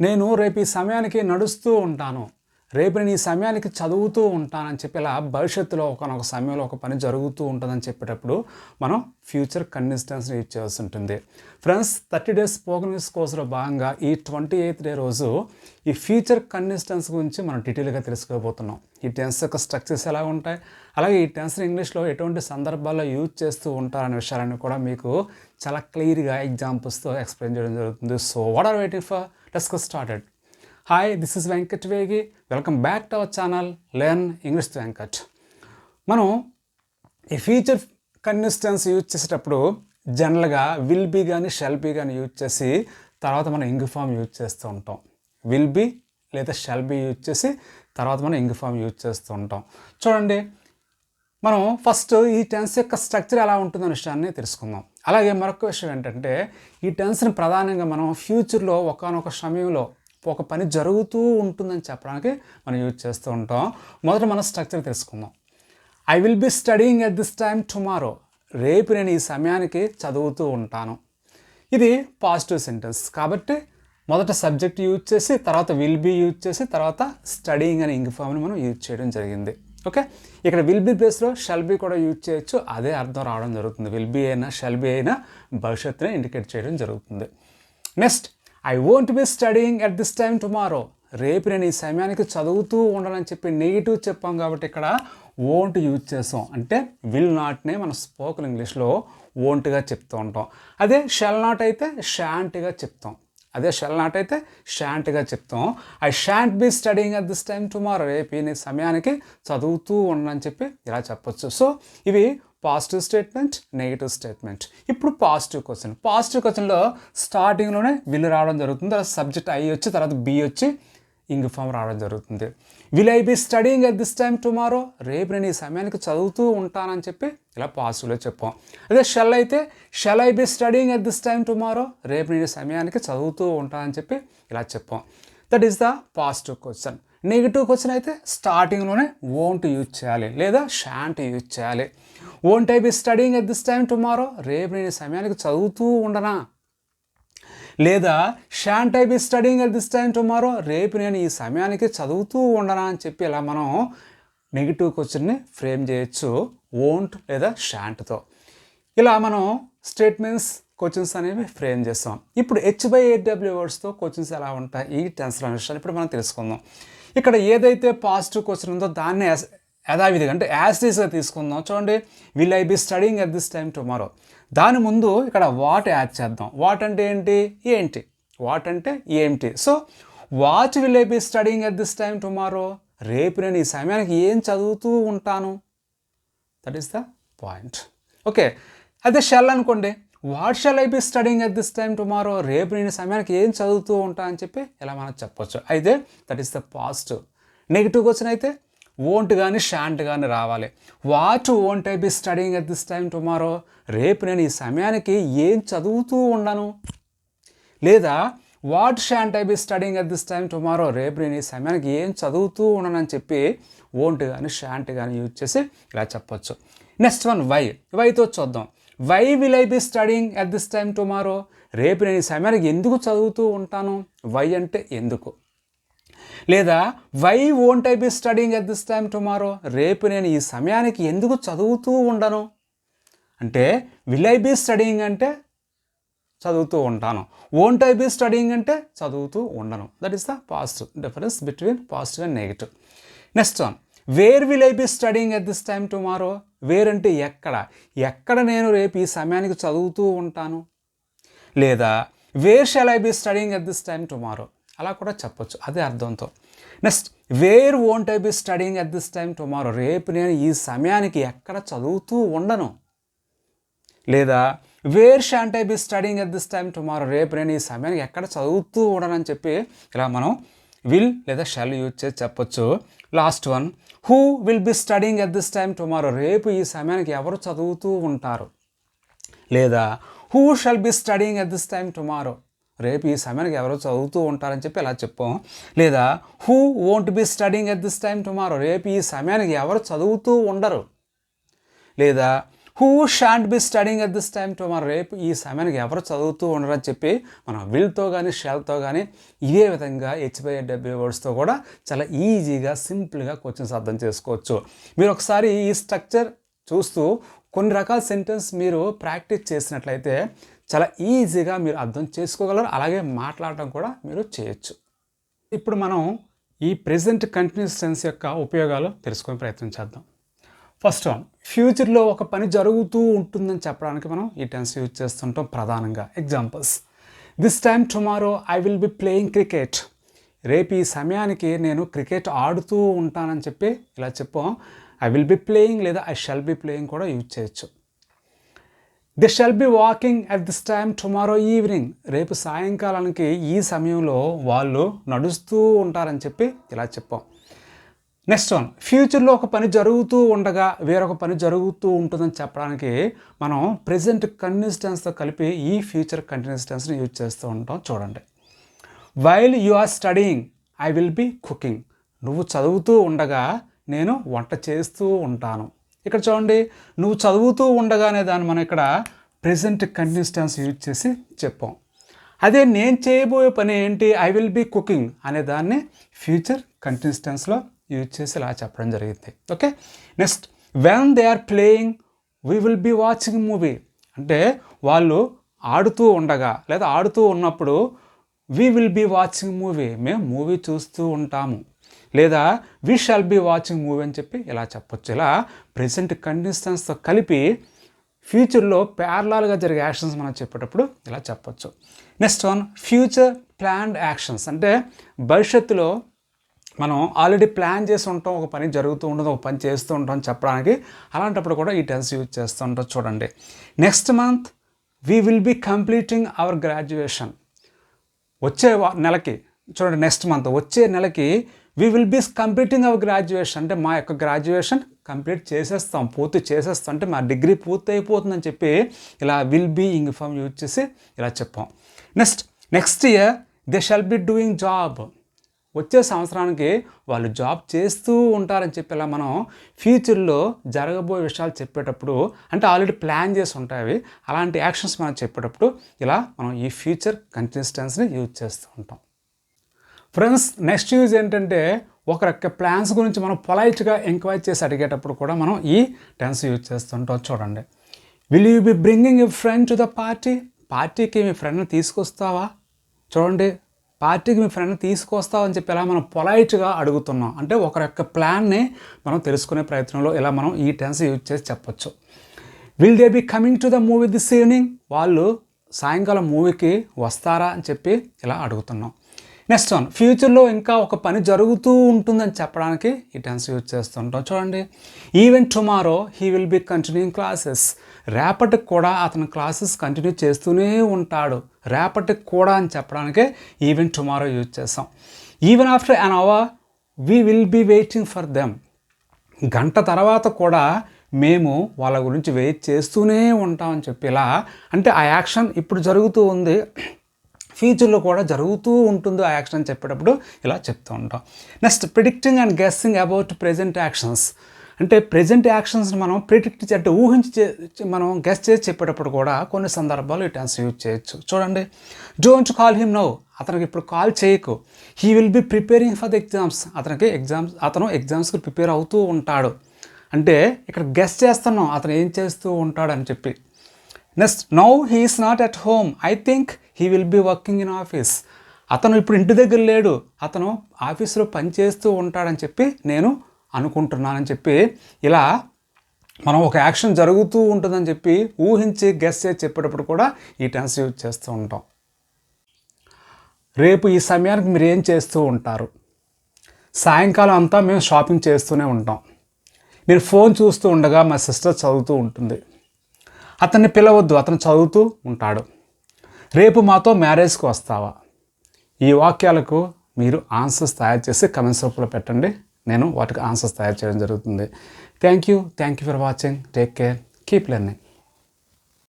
నేను రేపు ఈ సమయానికి నడుస్తూ ఉంటాను, రేపు నేను ఈ సమయానికి చదువుతూ ఉంటానని చెప్పి ఇలా భవిష్యత్తులో ఒకనొక సమయంలో ఒక పని జరుగుతూ ఉంటుందని చెప్పేటప్పుడు మనం ఫ్యూచర్ కండిషన్స్ని యూజ్ చేయాల్సి ఉంటుంది. ఫ్రెండ్స్, 30 డేస్ స్పోకెన్ ఇంగ్లీష్ కోర్సులో భాగంగా ఈ 28th డే రోజు ఈ ఫ్యూచర్ కండిషన్స్ గురించి మనం డీటెయిల్గా తెలుసుకోబోతున్నాం. ఈ టెన్స్ యొక్క స్ట్రక్చర్స్ ఎలా ఉంటాయి, అలాగే ఈ టెన్స్ ఇంగ్లీష్లో ఎటువంటి సందర్భాల్లో యూజ్ చేస్తూ ఉంటారనే విషయాలను కూడా మీకు చాలా క్లియర్గా ఎగ్జాంపుల్స్తో ఎక్స్ప్లెయిన్ చేయడం జరుగుతుంది. So what are waiting for? Let's get started. Hi, this is Venkat Vegi. Welcome back to our channel learn English with Venkat. మనం ఈ ఫ్యూచర్ కండిషన్స్ యూజ్ చేసేటప్పుడు జనరల్గా విల్ బీ కానీ షెల్ బీ కానీ యూజ్ చేసి తర్వాత మనం ఇంగ్ ఫామ్ యూజ్ చేస్తూ ఉంటాం. విల్ బీ లేదా షెల్ బీ యూజ్ చేసి తర్వాత మనం ఇంగ్ ఫామ్ యూజ్ చేస్తూ ఉంటాం. చూడండి, మనం ఫస్ట్ ఈ టెన్స్ యొక్క స్ట్రక్చర్ ఎలా ఉంటుందనే విషయాన్ని తెలుసుకుందాం. అలాగే మరొక విషయం ఏంటంటే, ఈ టెన్స్ని ప్రధానంగా మనం ఫ్యూచర్లో ఒకానొక సమయంలో ఒక పని జరుగుతూ ఉంటుందని చెప్పడానికి మనం యూజ్ చేస్తూ ఉంటాం. మొదట మనం స్ట్రక్చర్ తెలుసుకుందాం. I will B studying at this time tomorrow. రేపు నేను ఈ సమయానికి చదువుతూ ఉంటాను. ఇది పాజిటివ్ సెంటెన్స్ కాబట్టి మొదట సబ్జెక్ట్ యూజ్ చేసి తర్వాత విల్ బీ యూజ్ చేసి తర్వాత స్టడీయింగ్ అనే ఇంగ్ ఫామ్ని మనం యూజ్ చేయడం జరిగింది. ఓకే, ఇక్కడ విల్ బీ ప్లేస్లో షెల్ బీ కూడా యూజ్ చేయొచ్చు. అదే అర్థం రావడం జరుగుతుంది. విల్ బీ అయినా షెల్ బీ అయినా భవిష్యత్తుని ఇండికేట్ చేయడం జరుగుతుంది. Next, I won't be studying at this time tomorrow. రేపు నేను ఈ సమయానికి చదువుతూ ఉండాలని చెప్పి నెగిటివ్ చెప్పాం కాబట్టి ఇక్కడ వోంట్ యూజ్ చేస్తాం. అంటే విల్ నాట్నే మనం స్పోకెన్ ఇంగ్లీష్లో వోంట్గా చెప్తూ ఉంటాం. అదే షెల్ నాట్ అయితే షాంట్గా చెప్తాం. I shan't be studying at this time tomorrow. రేపు ఈ సమయానికి చదువుతూ ఉండని చెప్పి ఇలా చెప్పొచ్చు. సో ఇవి పాజిటివ్ స్టేట్మెంట్, నెగిటివ్ స్టేట్మెంట్. ఇప్పుడు పాజిటివ్ క్వశ్చన్లో స్టార్టింగ్లోనే విల్ రావడం జరుగుతుంది. తర్వాత సబ్జెక్ట్ ఐ వచ్చి తర్వాత బి వచ్చి ఇంగ్ ఫామ్ రావడం జరుగుతుంది. Will I be studying at this time tomorrow. రేపు నేను ఈ సమయానికి చదువుతూ ఉంటానని చెప్పి ఇలా పాజిటివ్లో చెప్పాం. అదే షెల్ అయితే shell I be studying at this time tomorrow. రేపు నేను ఈ సమయానికి చదువుతూ ఉంటానని చెప్పి ఇలా చెప్పాం. That is the positive question. Negative question అయితే స్టార్టింగ్లోనే వోంట్ యూజ్ చేయాలి లేదా షాంట్ యూజ్ చేయాలి. Won't I be studying at this time tomorrow. రేపు నేను ఈ సమయానికి చదువుతూ ఉండనా. లేదా shan't I be studying at this time tomorrow. రేపు నేను ఈ సమయానికి చదువుతూ ఉండనా అని చెప్పి ఇలా మనం నెగిటివ్ క్వశ్చన్ని ఫ్రేమ్ చేయొచ్చు వోంట్ లేదా షాంట్తో. ఇలా మనం స్టేట్మెంట్స్ క్వశ్చన్స్ అనేవి ఫ్రేమ్ చేస్తాం. ఇప్పుడు H/8W వర్డ్స్తో క్వశ్చన్స్ ఎలా ఉంటాయి ఈ టెన్స్లో విషయాలు ఇప్పుడు మనం తెలుసుకుందాం. ఇక్కడ ఏదైతే పాజిటివ్ క్వశ్చన్ ఉందో దాన్ని యథావిధిగా అంటే యాజ్ ఇట్ ఈస్గా తీసుకుందాం. చూడండి, will I be studying at this time tomorrow. దాని ముందు ఇక్కడ వాట్ యాడ్ చేద్దాం. వాట్ అంటే ఏంటి. So what will I be studying at this time tomorrow. రేపు నేను ఈ సమయానికి ఏం చదువుతూ ఉంటాను. That is the point. Okay, అదే షెల్ అనుకోండి. What shell I be studying at this time tomorrow. రేపు నేను సమయానికి ఏం చదువుతూ ఉంటా అని చెప్పి ఇలా మనం చెప్పొచ్చు. అయితే that is the positive. Negative question అయితే వోంట్ కానీ షాంట్ కానీ రావాలి. What won't I be studying at this time tomorrow. రేపు నేను ఈ సమయానికి ఏం చదువుతూ ఉండను. లేదా what shan't I be studying at this time tomorrow. రేపు నేను ఈ సమయానికి ఏం చదువుతూ ఉండను అని చెప్పి వోంట్ కానీ షాంట్ కానీ యూజ్ చేసి ఇలా చెప్పొచ్చు. నెక్స్ట్ వన్ వైతో చూద్దాం. Why will I be studying at this time tomorrow. రేపు నేను ఈ సమయానికి ఎందుకు చదువుతూ ఉంటాను. వై అంటే ఎందుకు. లేదా why won't I be studying at this time tomorrow. రేపు నేను ఈ సమయానికి ఎందుకు చదువుతూ ఉండను. అంటే విల్ ఐ బి స్టడీయింగ్ అంటే చదువుతూ ఉంటాను, వోంట్ ఐ బి స్టడీయింగ్ అంటే చదువుతూ ఉండను. That is the positive difference between positive and negative. Next one, where will I be studying at this time tomorrow. Where అంటే ఎక్కడ నేను రేపు ఈ సమయానికి చదువుతూ ఉంటాను. లేదా where shall I be studying at this time tomorrow. అలా కూడా చెప్పొచ్చు అదే అర్థంతో. Next, where won't I be studying at this time tomorrow. రేపు నేను ఈ సమయానికి ఎక్కడ చదువుతూ ఉండను. లేదా where shan't I be studying at this time tomorrow. రేపు నేను ఈ సమయానికి ఎక్కడ చదువుతూ ఉండనని చెప్పి ఇలా మనం విల్ లేదా షెల్ యూజ్ చేసి చెప్పొచ్చు. Last one, who will be studying at this time tomorrow. రేపు ఈ సమయానికి ఎవరు చదువుతూ ఉంటారు. లేదా who shall be studying at this time tomorrow. రేపు ఈ సమయానికి ఎవరు చదువుతూ ఉంటారని చెప్పి ఇలా చెప్పాం. లేదా who won't be studying at this time tomorrow. రేపు ఈ సమయానికి ఎవరు చదువుతూ ఉండరు. లేదా who shan't B studying at this time tomorrow. రేపు ఈ సమయానికి ఎవరు చదువుతూ ఉండరని చెప్పి మనం విల్తో కానీ షాల్తో కానీ ఇదే విధంగా HY వర్డ్స్తో కూడా చాలా ఈజీగా సింపుల్గా క్వశ్చన్స్ అర్థం చేసుకోవచ్చు. మీరు ఒకసారి ఈ స్ట్రక్చర్ చూస్తూ కొన్ని రకాల సెంటెన్స్ మీరు ప్రాక్టీస్ చేసినట్లయితే చాలా ఈజీగా మీరు అర్థం చేసుకోగలరు, అలాగే మాట్లాడటం కూడా మీరు చేయొచ్చు. ఇప్పుడు మనం ఈ ప్రెజెంట్ కంటిన్యూస్ టెన్స్ యొక్క ఉపయోగాలు తెలుసుకునే ప్రయత్నం చేద్దాం. ఫస్ట్ వన్, ఫ్యూచర్లో ఒక పని జరుగుతూ ఉంటుందని చెప్పడానికి మనం ఈ టెన్స్ యూజ్ చేస్తుంటాం ప్రధానంగా. Examples: this time tomorrow I will be playing cricket. రేపు ఈ సమయానికి నేను క్రికెట్ ఆడుతూ ఉంటానని చెప్పి ఇలా చెప్పాం. ఐ విల్ బి ప్లేయింగ్ లేదా ఐ షల్ బి ప్లేయింగ్ కూడా యూజ్ చేయొచ్చు. They shall be walking at this time tomorrow evening. రేపు సాయంకాలానికి ఈ సమయంలో వాళ్ళు నడుస్తూ ఉంటారని చెప్పి ఇలా చెప్పాం. నెక్స్ట్ వన్, ఫ్యూచర్లో ఒక పని జరుగుతూ ఉండగా వేరొక పని జరుగుతూ ఉంటుందని చెప్పడానికి మనం ప్రెజెంట్ కంటిన్యూస్ టెన్స్తో కలిపి ఈ ఫ్యూచర్ కంటిన్యూస్ టెన్స్ని యూజ్ చేస్తూ ఉంటాం. చూడండి, while you are studying I will be cooking. నువ్వు చదువుతూ ఉండగా నేను వంట చేస్తూ ఉంటాను. ఇక్కడ చూడండి, నువ్వు చదువుతూ ఉండగానే దాన్ని మనం ఇక్కడ ప్రెజెంట్ కంటిన్యూస్ టెన్స్ యూజ్ చేసి చెప్పాం. అదే నేను చేయబోయే పని ఏంటి, ఐ విల్ బి కుకింగ్ అనే దాన్ని ఫ్యూచర్ కంటిన్యూస్ టెన్స్లో యూజ్ చేసి ఇలా చెప్పడం జరిగింది. Okay, next, when they are playing we will be watching movie. అంటే వాళ్ళు ఆడుతూ ఉండగా లేదా ఆడుతూ ఉన్నప్పుడు we will be watching movie, మేము మూవీ చూస్తూ ఉంటాము. లేదా we shall be watching movie అని చెప్పి ఇలా చెప్పొచ్చు. ఇలా ప్రెజెంట్ కంటిన్యూస్ టెన్స్తో కలిపి ఫ్యూచర్లో ప్యారలల్గా జరిగే యాక్షన్స్ మనం చెప్పేటప్పుడు ఇలా చెప్పొచ్చు. Next one, future planned actions. అంటే భవిష్యత్తులో మనం ఆల్రెడీ ప్లాన్ చేసి ఉంటాం, ఒక పని జరుగుతూ ఉంటుంది, ఒక పని చేస్తూ ఉంటాం చెప్పడానికి. అలాంటప్పుడు కూడా ఈ టెన్స్ యూజ్ చేస్తూ ఉంటాం. చూడండి, next month we will be completing our graduation. వచ్చే నెలకి చూడండి, నెక్స్ట్ మంత్ వచ్చే నెలకి we will be completing our graduation. అంటే మా యొక్క గ్రాడ్యుయేషన్ కంప్లీట్ చేసేస్తాం, పూర్తి చేసేస్తాం, అంటే మా డిగ్రీ పూర్తి అయిపోతుందని చెప్పి ఇలా will be ing form use చేసి ఇలా చెప్పాం. Next year they shall be doing job. వచ్చే సంవత్సరానికి వాళ్ళు జాబ్ చేస్తూ ఉంటారని చెప్పి ఇలా మనం ఫ్యూచర్లో జరగబోయే విషయాలు చెప్పేటప్పుడు, అంటే ఆల్రెడీ ప్లాన్ చేసి ఉంటాయి అలాంటి యాక్షన్స్ మనం చెప్పేటప్పుడు ఇలా మనం ఈ ఫ్యూచర్ కంటిన్యూస్ టెన్స్ని యూజ్ చేస్తూ ఉంటాం. ఫ్రెండ్స్, నెక్స్ట్ యూజ్ ఏంటంటే ఒకరి యొక్క ప్లాన్స్ గురించి మనం పొలైట్గా ఎంక్వైరీ చేసి అడిగేటప్పుడు కూడా మనం ఈ టెన్స్ యూజ్ చేస్తుంటాం. చూడండి, will you be bringing you friend to the party. పార్టీకి మీ ఫ్రెండ్ని తీసుకొస్తావా. చూడండి, పార్టీకి మీ ఫ్రెండ్ని తీసుకొస్తావా అని చెప్పి ఇలా మనం పొలైట్గా అడుగుతున్నాం. అంటే ఒకరి యొక్క ప్లాన్ని మనం తెలుసుకునే ప్రయత్నంలో ఇలా మనం ఈ టెన్స్ యూజ్ చేసి చెప్పొచ్చు. Will they be coming to the movie this evening. వాళ్ళు సాయంకాలం మూవీకి వస్తారా అని చెప్పి ఇలా అడుగుతున్నాం. నెక్స్ట్ వన్, ఫ్యూచర్లో ఇంకా ఒక పని జరుగుతూ ఉంటుందని చెప్పడానికి ఈ టెన్స్ యూజ్ చేస్తుంటాం. చూడండి, even tomorrow he will be continuing classes. రేపటికి కూడా అతను క్లాసెస్ కంటిన్యూ చేస్తూనే ఉంటాడు. రేపటికి కూడా అని చెప్పడానికే ఈవెన్ టుమారో యూజ్ చేస్తాం. Even after an hour we will be waiting for them. గంట తర్వాత కూడా మేము వాళ్ళ గురించి వెయిట్ చేస్తూనే ఉంటామని చెప్పి ఇలా, అంటే ఆ యాక్షన్ ఇప్పుడు జరుగుతూ ఉంది, ఫ్యూచర్లో కూడా జరుగుతూ ఉంటుంది ఆ యాక్షన్ అని చెప్పేటప్పుడు ఇలా చెప్తూ ఉంటాం. Next, predicting and guessing about present actions. అంటే ప్రెజెంట్ యాక్షన్స్ని మనం ప్రిడిక్ట్ అంటే ఊహించి మనం గెస్ చేసి చెప్పేటప్పుడు కూడా కొన్ని సందర్భాలు ఈ టెన్స్ యూజ్ చేయొచ్చు. చూడండి, డోంట్ కాల్ హిమ్ నౌ. అతనికి ఇప్పుడు కాల్ చేయకు. He will be preparing for the exams. అతను ఎగ్జామ్స్కి ప్రిపేర్ అవుతూ ఉంటాడు. అంటే ఇక్కడ గెస్ చేస్తున్నాం అతను ఏం చేస్తూ ఉంటాడు అని చెప్పి. Next, now he is not at home I think he will be working in office. అతను ఇప్పుడు ఇంటి దగ్గర లేడు, అతను ఆఫీస్లో పని చేస్తూ ఉంటాడని చెప్పి నేను అనుకుంటున్నానని చెప్పి ఇలా మనం ఒక యాక్షన్ జరుగుతూ ఉంటుందని చెప్పి ఊహించి గెస్ చేసి చెప్పేటప్పుడు కూడా ఈ టెన్స్ యూజ్ చేస్తూ ఉంటాం. రేపు ఈ సమయానికి మీరు ఏం చేస్తూ ఉంటారు. సాయంకాలం అంతా మేము షాపింగ్ చేస్తూనే ఉంటాం. నేను ఫోన్ చూస్తూ ఉండగా మా సిస్టర్ చదువుతూ ఉంటుంది. అతన్ని పిలవద్దు, అతను చదువుతూ ఉంటాడు. రేపు మాతో మ్యారేజ్కి వస్తావా. ఈ వాక్యాలకు మీరు ఆన్సర్స్ తయారు చేసి కమెంట్స్ రూపంలో పెట్టండి. నేను వాటికి ఆన్సర్స్ తయారు చేయడం జరుగుతుంది. Thank you for watching. Take care. Keep learning.